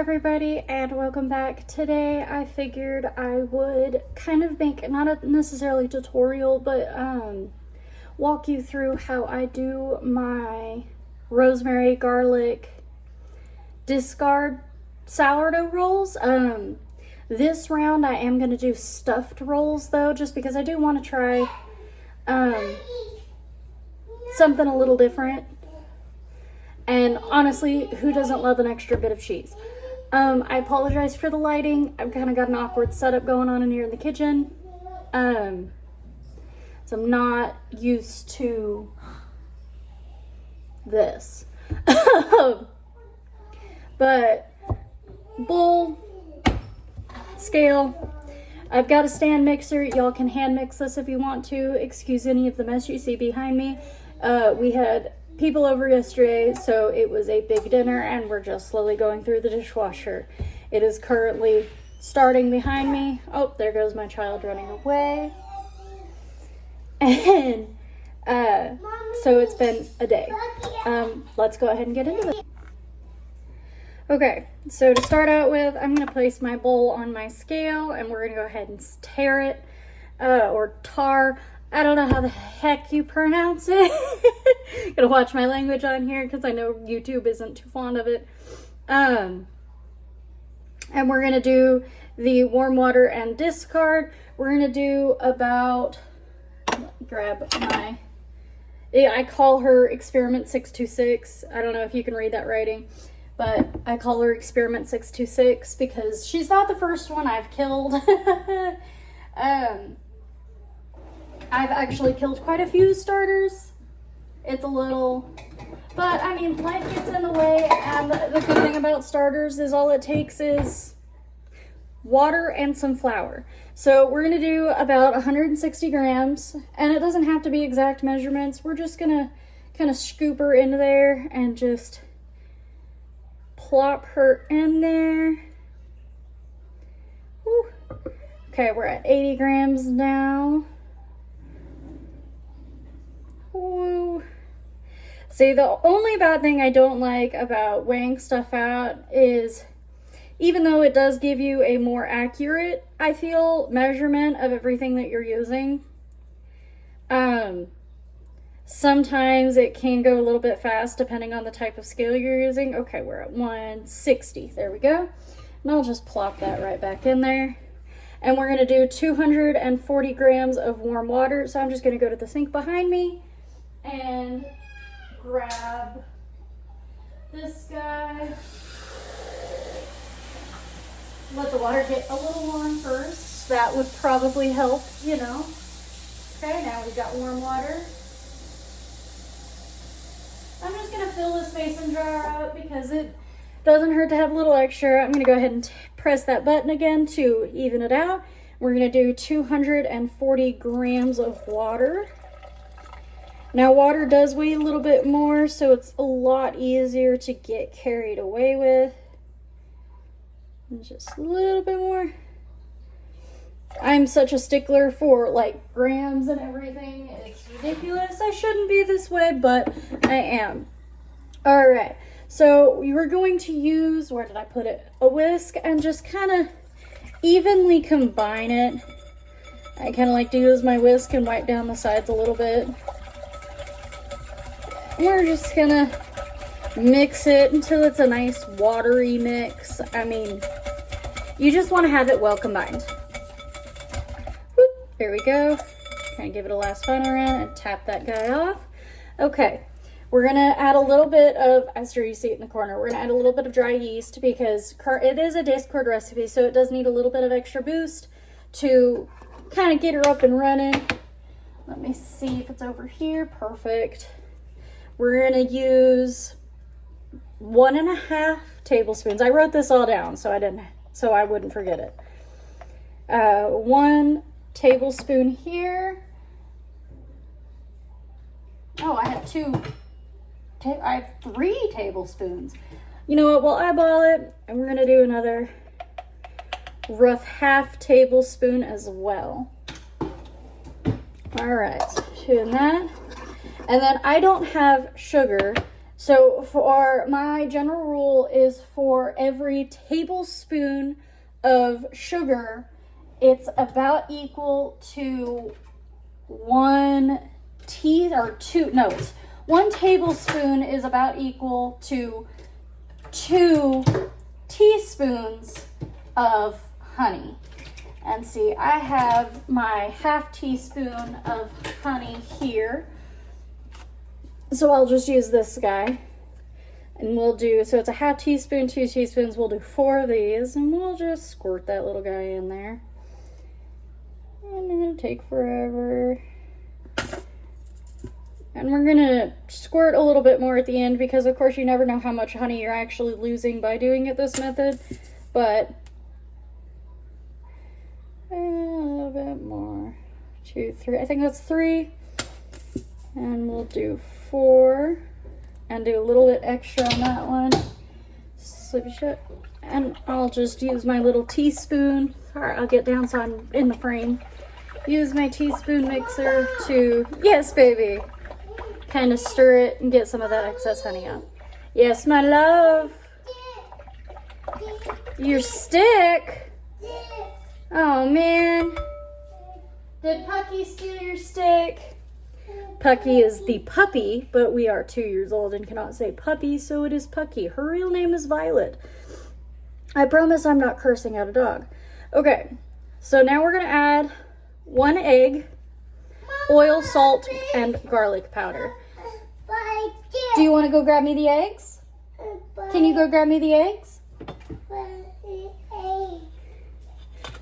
everybody, and welcome back. Today I figured I would kind of make not a necessarily tutorial, but walk you through how I do my rosemary garlic discard sourdough rolls. This round I am going to do stuffed rolls though, just because I do want to try something a little different. And honestly, who doesn't love an extra bit of cheese? I apologize for the lighting. I've kind of got an awkward setup going on in here in the kitchen. So I'm not used to this. But bowl, scale. I've got a stand mixer. Y'all can hand mix this if you want to. Excuse any of the mess you see behind me. We had people over yesterday, so it was a big dinner and we're just slowly going through the dishwasher. It is currently starting behind me. Oh, there goes my child running away. And so it's been a day. Let's go ahead and get into this. Okay, so to start out with, I'm going to place my bowl on my scale and we're going to go ahead and tare it, or tar. I don't know how the heck you pronounce it. Gotta watch my language on here because I know YouTube isn't too fond of it. And we're gonna do the warm water and discard. We're gonna do about, grab my, I call her Experiment 626. I don't know if you can read that writing, but I call her Experiment 626 because she's not the first one I've killed. I've actually killed quite a few starters. It's a little, but I mean, life gets in the way, and the good thing about starters is all it takes is water and some flour. So we're gonna do about 160 grams, and it doesn't have to be exact measurements. We're just gonna kind of scoop her into there and just plop her in there. Whew. Okay, we're at 80 grams now. Woo. See, the only bad thing I don't like about weighing stuff out is, even though it does give you a more accurate, I feel, measurement of everything that you're using, sometimes it can go a little bit fast depending on the type of scale you're using. Okay, we're at 160. There we go. And I'll just plop that right back in there. And we're going to do 240 grams of warm water. So I'm just going to go to the sink behind me and grab this guy. Let the water get a little warm first. That would probably help, you know. Okay, now we've got warm water. I'm just going to fill this mason jar up because it doesn't hurt to have a little extra. I'm going to go ahead and press that button again to even it out. We're going to do 240 grams of water. Now, water does weigh a little bit more, so it's a lot easier to get carried away with. And just a little bit more. I'm such a stickler for, like, grams and everything. It's ridiculous. I shouldn't be this way, but I am. All right. So, we were going to use, where did I put it? A whisk, and just kind of evenly combine it. I kind of like to use my whisk and wipe down the sides a little bit. We're just gonna mix it until it's a nice watery mix. I mean, you just want to have it well combined. Whoop, there we go. Kind of give it a last final round and tap that guy off. Okay, we're gonna add a little bit of, I'm sure you see it in the corner, we're gonna add a little bit of dry yeast because it is a discard recipe, so it does need a little bit of extra boost to kind of get her up and running. Let me see if it's over here. Perfect. We're gonna use 1.5 tablespoons. I wrote this all down so I wouldn't forget it. 1 tablespoon here. Oh, I have 3 tablespoons. You know what? We'll eyeball it, and we're gonna do another rough 1/2 tablespoon as well. All right, doing that. And then I don't have sugar, So for my general rule is for every tablespoon of sugar, it's about equal to 1 tablespoon is about equal to 2 teaspoons of honey. And see, I have my ½ teaspoon of honey here. So I'll just use this guy. And we'll do, so it's a ½ teaspoon, 2 teaspoons. We'll do 4 of these, and we'll just squirt that little guy in there. And it'll take forever. And we're gonna squirt a little bit more at the end because of course you never know how much honey you're actually losing by doing it this method. But a little bit more. 2, 3, I think that's 3. And we'll do 4 and do a little bit extra on that one. Slip it shut. And I'll just use my little teaspoon. Sorry, I'll get down so I'm in the frame. Use my teaspoon mixer to, yes baby, kind of stir it and get some of that excess honey out. Yes, my love. Your stick? Oh man. Did Pucky steal your stick? Pucky is the puppy, but we are 2 years old and cannot say puppy, so it is Pucky. Her real name is Violet. I promise I'm not cursing at a dog. Okay, so now we're gonna add 1 egg, oil, salt, and garlic powder. Do you want to go grab me the eggs? Can you go grab me the eggs?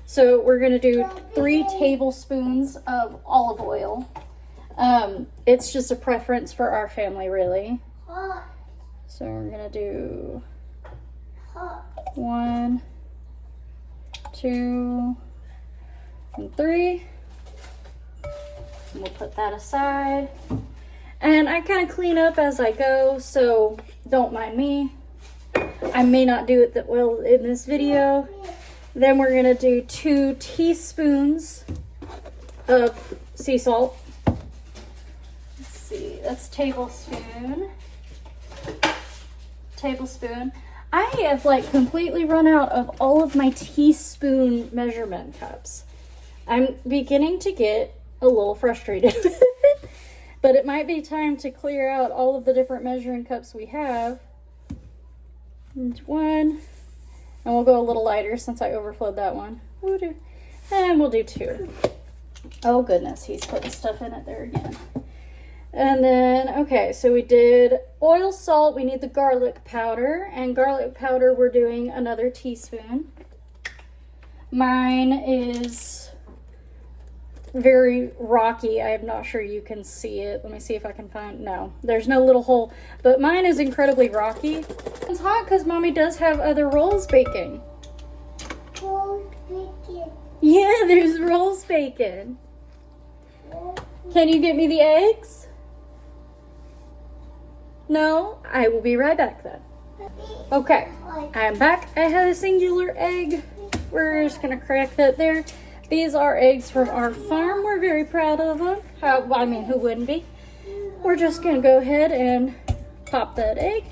So we're going to do 3 tablespoons of olive oil. It's just a preference for our family, really. So we're going to do 1, 2, and 3. And we'll put that aside. And I kind of clean up as I go, so don't mind me. I may not do it that well in this video. Then we're going to do 2 teaspoons of sea salt. Let's see, that's tablespoon. I have like completely run out of all of my teaspoon measurement cups. I'm beginning to get a little frustrated with it, but it might be time to clear out all of the different measuring cups we have. And 1, and we'll go a little lighter since I overflowed that one. And we'll do 2. Oh goodness, he's putting stuff in it there again. And then, okay, so we did oil, salt, we need the garlic powder, and garlic powder we're doing another teaspoon. Mine is very rocky. I'm not sure you can see it. Let me see if I can find, no, there's no little hole, but mine is incredibly rocky. It's hot because Mommy does have other rolls baking. Rolls baking. Yeah, there's rolls baking. Can you get me the eggs? No? I will be right back then. Okay, I'm back. I have a singular egg. We're just gonna crack that there. These are eggs from our farm. We're very proud of them. I mean, who wouldn't be? We're just gonna go ahead and pop that egg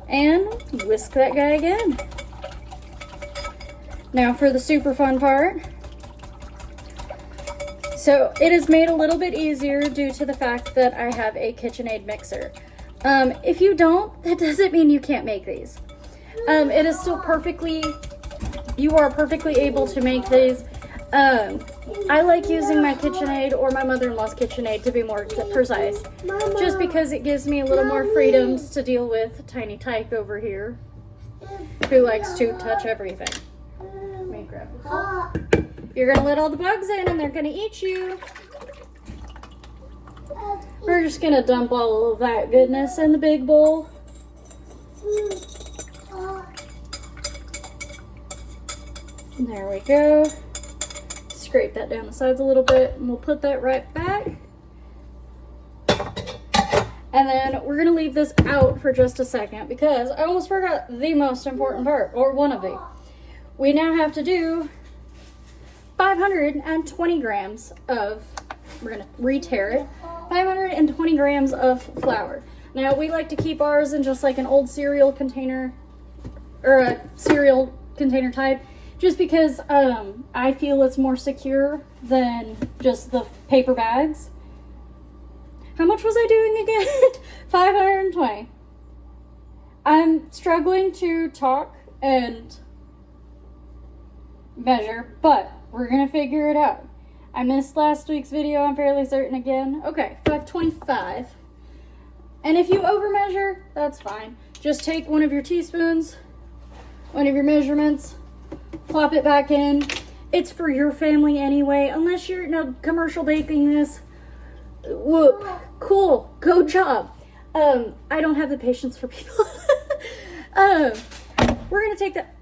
and whisk that guy again. Now for the super fun part. So it is made a little bit easier due to the fact that I have a KitchenAid mixer. If you don't, that doesn't mean you can't make these. It is still you are perfectly able to make these. I like using my KitchenAid or my mother-in-law's KitchenAid to be more precise. Mama, just because it gives me a little more freedoms to deal with Tiny Tyke over here, who likes to touch everything. Let me grab this. hot. You're gonna let all the bugs in and they're gonna eat you. We're just gonna dump all of that goodness in the big bowl. And there we go. Scrape that down the sides a little bit and we'll put that right back. And then we're gonna leave this out for just a second because I almost forgot the most important part, or one of the. We now have to do 520 grams of, we're gonna re-tear it, 520 grams of flour. Now, we like to keep ours in just like an old cereal container, or a cereal container type, just because I feel it's more secure than just the paper bags. How much was I doing again? 520. I'm struggling to talk and measure, but we're gonna figure it out. I missed last week's video, I'm fairly certain again. Okay, 525. And if you overmeasure, that's fine. Just take one of your teaspoons, one of your measurements, plop it back in. It's for your family anyway, unless you're commercial baking this. Whoop, cool, go job. I don't have the patience for people. We're gonna take that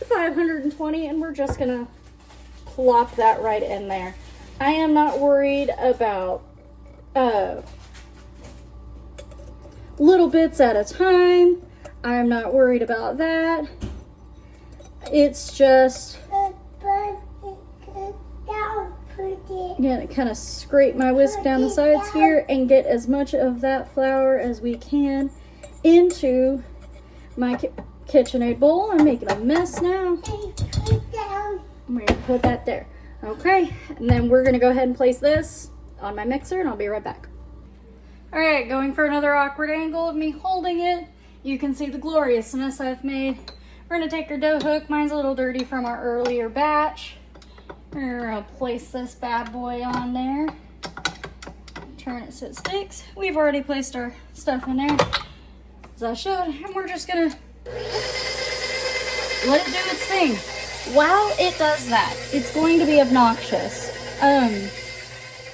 520 and we're just gonna plop that right in there. I am not worried about little bits at a time. I'm not worried about that. It's just I'm gonna kind of scrape my whisk down the sides here and get as much of that flour as we can into my KitchenAid bowl. I'm making a mess now. I'm gonna put that there. Okay, and then we're gonna go ahead and place this on my mixer and I'll be right back. All right, going for another awkward angle of me holding it. You can see the gloriousness I've made. We're gonna take our dough hook. Mine's a little dirty from our earlier batch. We're gonna place this bad boy on there. Turn it so it sticks. We've already placed our stuff in there, as I showed, and we're just gonna let it do its thing. While it does that, it's going to be obnoxious.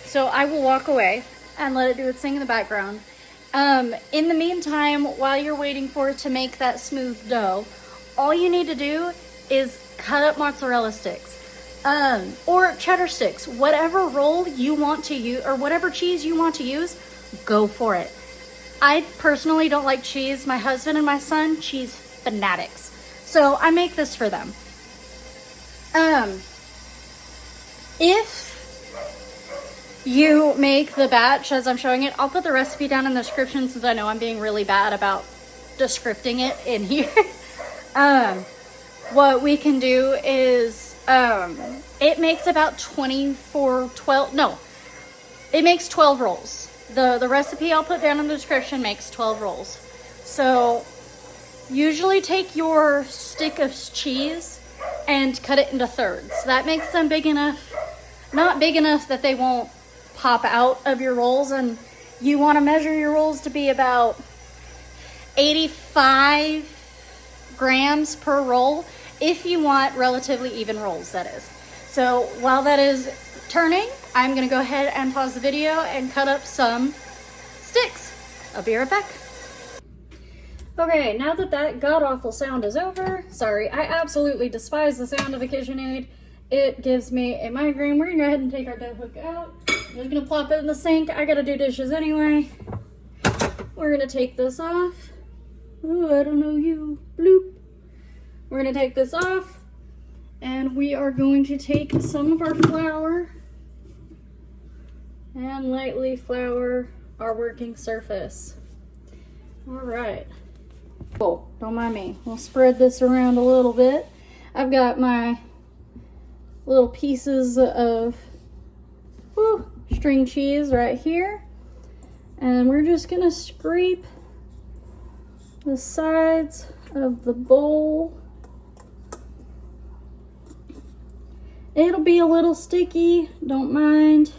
So I will walk away and let it do its thing in the background. In the meantime, while you're waiting for it to make that smooth dough, all you need to do is cut up mozzarella sticks. Or cheddar sticks, whatever roll you want to use, or whatever cheese you want to use, go for it. I personally don't like cheese. My husband and my son, cheese fanatics. So I make this for them. If you make the batch as I'm showing it, I'll put the recipe down in the description since I know I'm being really bad about descripting it in here. What we can do is, it makes about 12 rolls. The recipe I'll put down in the description makes 12 rolls. So usually take your stick of cheese and cut it into thirds. That makes them big enough, not big enough that they won't pop out of your rolls, and you want to measure your rolls to be about 85 grams per roll if you want relatively even rolls, that is. So while that is turning, I'm gonna go ahead and pause the video and cut up some sticks. I'll be right back. Okay, now that that god-awful sound is over, sorry, I absolutely despise the sound of a KitchenAid. It gives me a migraine. We're gonna go ahead and take our dough hook out. I'm just gonna plop it in the sink. I gotta do dishes anyway. We're gonna take this off. Ooh, I don't know you. Bloop. We're gonna take this off, and we are going to take some of our flour and lightly flour our working surface. All right. Cool, don't mind me. We'll spread this around a little bit. I've got my little pieces of string cheese right here, and we're just gonna scrape the sides of the bowl. It'll be a little sticky, don't mind.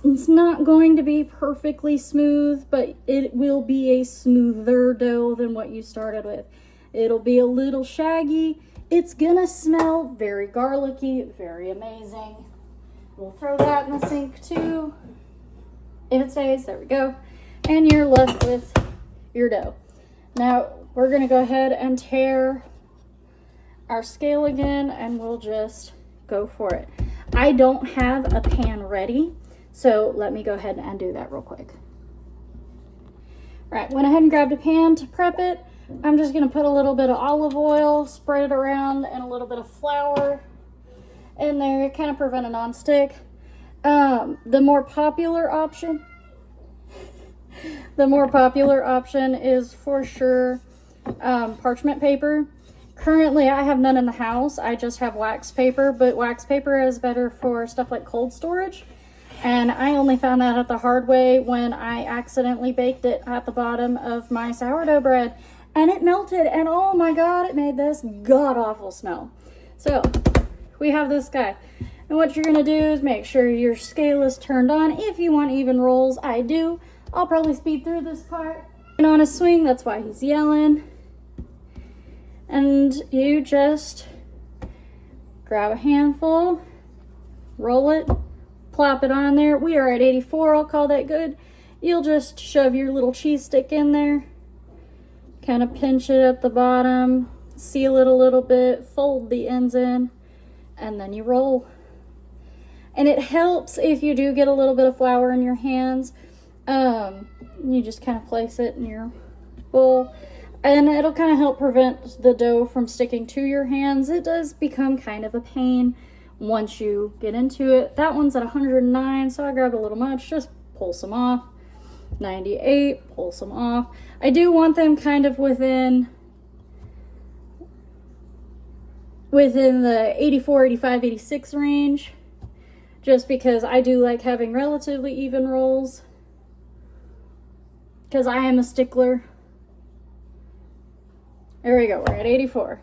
It's not going to be perfectly smooth, but it will be a smoother dough than what you started with. It'll be a little shaggy. It's gonna smell very garlicky, very amazing. We'll throw that in the sink too. If it stays, there we go. And you're left with your dough. Now we're gonna go ahead and tear our scale again, and we'll just go for it. I don't have a pan ready, so let me go ahead and do that real quick. All right, went ahead and grabbed a pan to prep it. I'm just gonna put a little bit of olive oil, spread it around, and a little bit of flour in there, kind of prevent a non-stick. The more popular option, The more popular option is for sure parchment paper. Currently, I have none in the house. I just have wax paper, but wax paper is better for stuff like cold storage. And I only found that out the hard way when I accidentally baked it at the bottom of my sourdough bread. And it melted, and oh my god, it made this god-awful smell. So, we have this guy. And what you're gonna do is make sure your scale is turned on. If you want even rolls, I do. I'll probably speed through this part. And on a swing, that's why he's yelling. And you just grab a handful, roll it, plop it on there. We are at 84, I'll call that good. You'll just shove your little cheese stick in there, kind of pinch it at the bottom, seal it a little bit, fold the ends in, and then you roll. And it helps if you do get a little bit of flour in your hands. You just kind of place it in your bowl. And it'll kind of help prevent the dough from sticking to your hands. It does become kind of a pain once you get into it. That one's at 109, so I grabbed a little much. Just pull some off. 98, pull some off. I do want them kind of within the 84, 85, 86 range. Just because I do like having relatively even rolls. Because I am a stickler. There we go, we're at 84.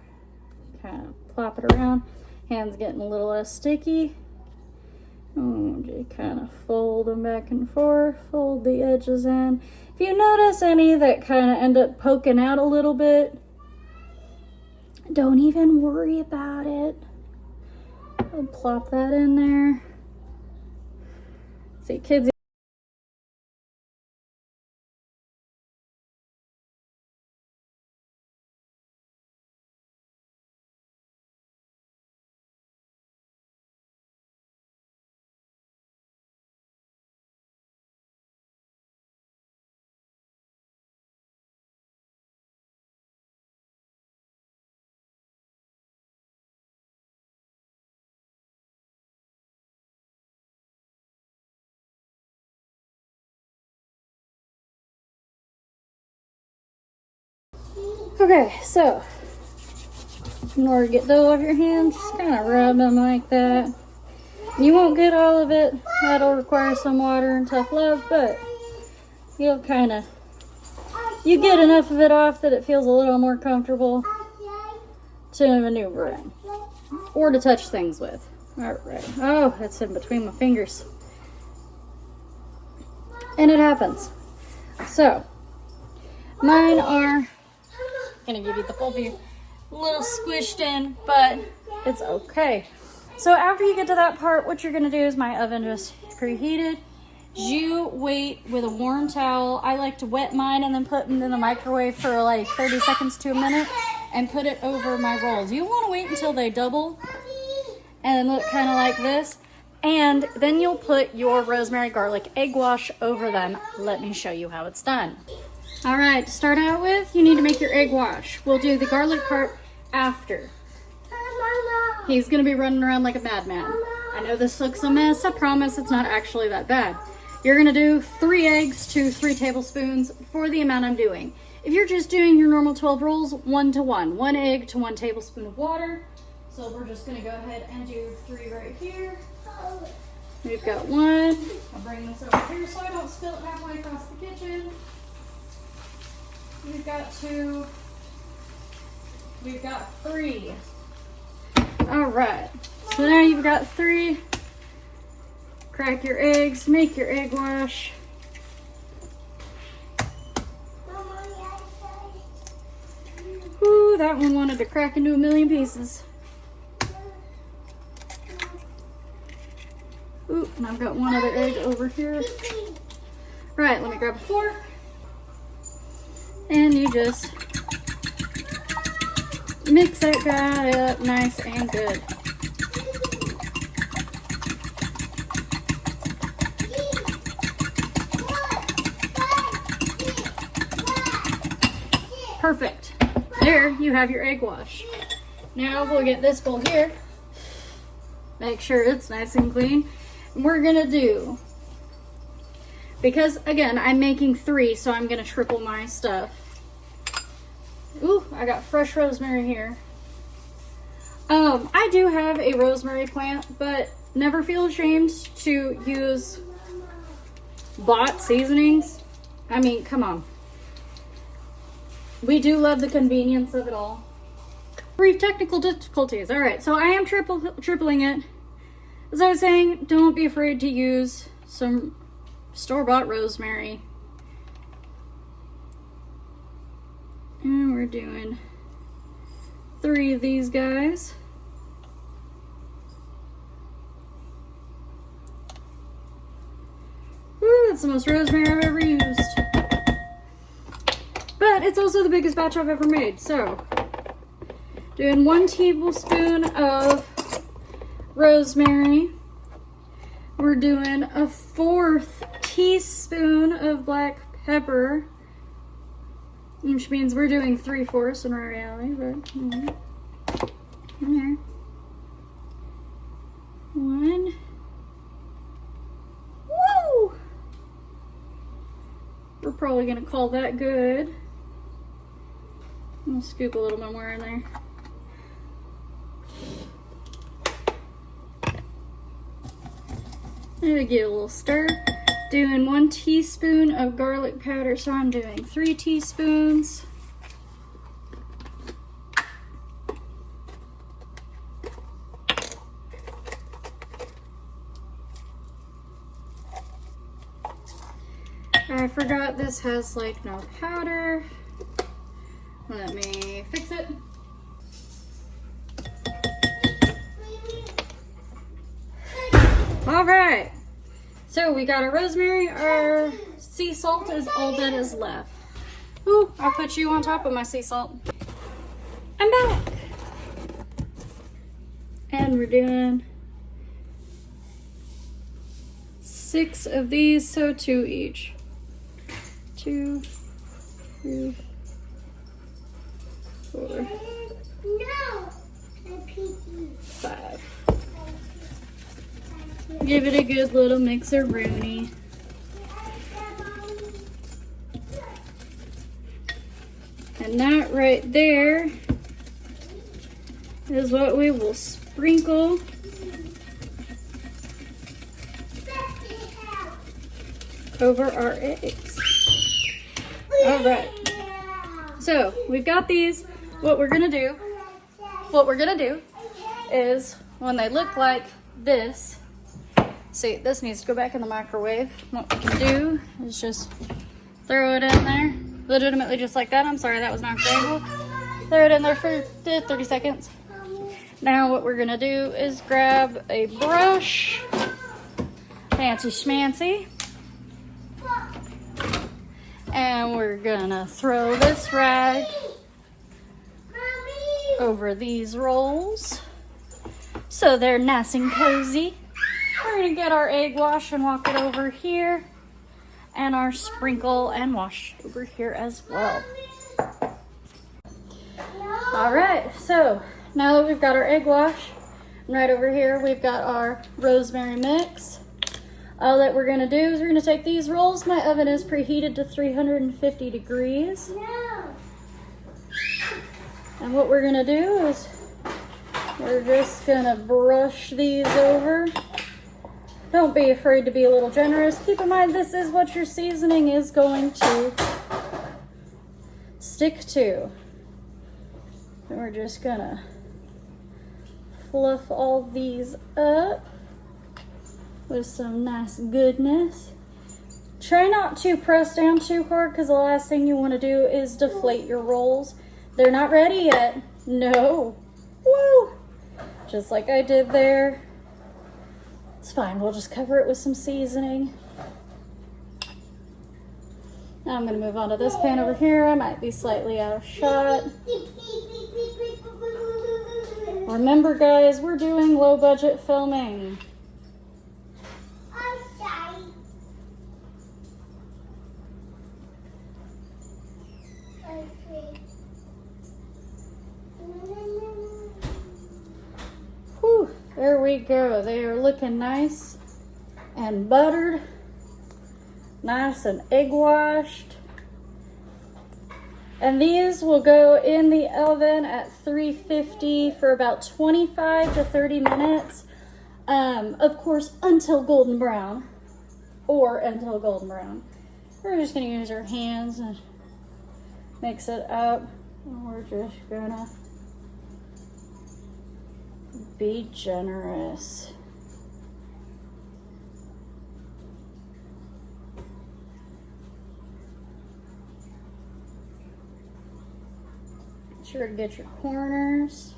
Kind of plop it around. Hands getting a little less sticky. Just kind of fold them back and forth. Fold the edges in. If you notice any that kind of end up poking out a little bit, don't even worry about it. I'll plop that in there. See, kids. Okay, so in order to get dough off your hands, just kind of rub them like that. You won't get all of it. That'll require some water and tough love, but you'll you get enough of it off that it feels a little more comfortable to maneuver in or to touch things with. All right. Oh, that's in between my fingers. And it happens. So, mine are, gonna give you the full view, a little squished in, but it's okay. So after you get to that part, what you're gonna do is, my oven just preheated. You wait with a warm towel. I like to wet mine and then put them in the microwave for like 30 seconds to a minute and put it over my rolls. You wanna wait until they double and look kind of like this. And then you'll put your rosemary garlic egg wash over them. Let me show you how it's done. All right, to start out with, you need to make your egg wash. We'll do the garlic part after. He's gonna be running around like a madman. I know this looks a mess. I promise it's not actually that bad. You're gonna do 3 eggs to 3 tablespoons for the amount I'm doing. If you're just doing your normal 12 rolls, 1 to 1. 1 egg to 1 tablespoon of water. So we're just gonna go ahead and do 3 right here. We've got 1. I'll bring this over here so I don't spill it halfway across the kitchen. We've got 2. We've got 3. All right. So now you've got 3. Crack your eggs. Make your egg wash. Ooh, that one wanted to crack into a million pieces. Ooh, and I've got 1 other egg over here. Right, let me grab a fork. And you just mix that guy up nice and good. Perfect. There, you have your egg wash. Now we'll get this bowl here. Make sure it's nice and clean. We're gonna do Because again, I'm making 3, so I'm gonna triple my stuff. Ooh, I got fresh rosemary here. I do have a rosemary plant, but never feel ashamed to use bought seasonings. I mean, come on. We do love the convenience of it all. Brief technical difficulties. All right, so I am tripling it. As I was saying, don't be afraid to use some store-bought rosemary. And we're doing 3 of these guys. Woo, that's the most rosemary I've ever used. But it's also the biggest batch I've ever made. So, doing 1 tablespoon of rosemary. We're doing a 1/4 teaspoon of black pepper, which means we're doing 3/4 in reality, but in there. 1. Woo! We're probably gonna call that good. I'm gonna scoop a little bit more in there. Maybe give it a little stir. Doing 1 teaspoon of garlic powder, so I'm doing 3 teaspoons. I forgot this has like no powder. Let me fix it. All right, so we got our rosemary. Our sea salt is all that is left. Ooh, I'll put you on top of my sea salt. I'm back. And we're doing 6 of these, so 2 each. 2, 3, 4, 5. Give it a good little mix-a-rooney. And that right there is what we will sprinkle over our eggs. All right. So we've got these. What we're gonna do is when they look like this. See, this needs to go back in the microwave. What we can do is just throw it in there, legitimately just like that. I'm sorry, that was not credible. Throw it in there for 30 seconds. Now what we're gonna do is grab a brush, fancy schmancy, and we're gonna throw this rag over these rolls so they're nice and cozy. We're gonna get our egg wash and walk it over here, and our sprinkle and wash over here as well. All right, so now that we've got our egg wash, and right over here we've got our rosemary mix. All that we're gonna do is we're gonna take these rolls. My oven is preheated to 350 degrees. And what we're gonna do is we're just gonna brush these over. Don't be afraid to be a little generous. Keep in mind, this is what your seasoning is going to stick to. And we're just gonna fluff all these up with some nice goodness. Try not to press down too hard, because the last thing you want to do is deflate your rolls. They're not ready yet. No. Woo! Just like I did there. It's fine, we'll just cover it with some seasoning. Now I'm gonna move on to this pan over here. I might be slightly out of shot. Remember guys, we're doing low budget filming. Whew, there we go. They are looking nice and buttered. nice and egg washed. And these will go in the oven at 350 for about 25 to 30 minutes. Of course, until golden brown, or until golden brown. We're just gonna use our hands and mix it up. And we're just gonna be generous. Sure to get your corners.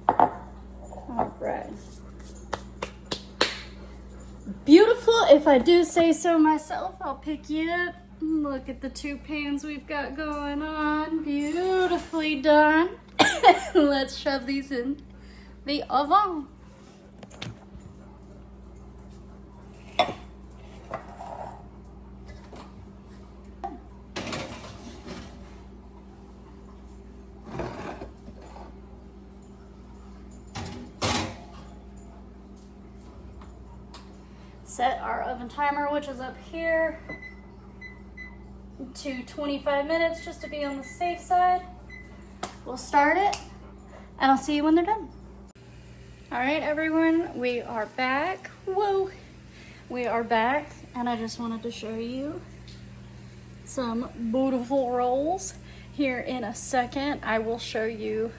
All right. Beautiful, if I do say so myself. I'll pick you up. Look at the two pans we've got going on. Beautifully done. Let's shove these in the oven. Set our oven timer, which is up here, to 25 minutes just to be on the safe side. We'll start it and I'll see you when they're done. All right, everyone, we are back. Whoa, we are back, and I just wanted to show you some beautiful rolls. Here in a second, I will show you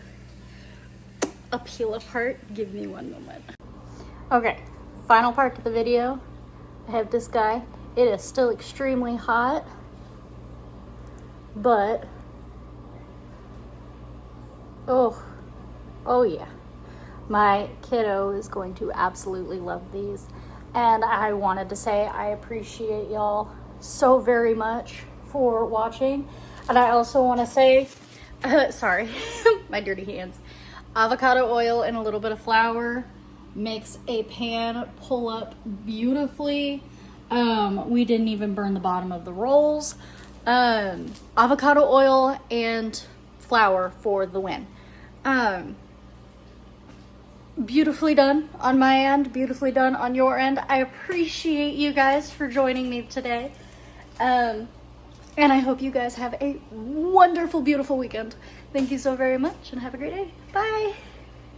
a peel apart. Give me one moment. Okay, final part to the video. I have this guy. It is still extremely hot, but oh yeah, my kiddo is going to absolutely love these. And I wanted to say I appreciate y'all so very much for watching. And I also want to say sorry, my dirty hands. Avocado oil and a little bit of flour makes a pan pull up beautifully. We didn't even burn the bottom of the rolls. Avocado oil and flour for the win. Beautifully done on my end, beautifully done on your end. I appreciate you guys for joining me today. And I hope you guys have a wonderful, beautiful weekend. Thank you so very much and have a great day. Bye.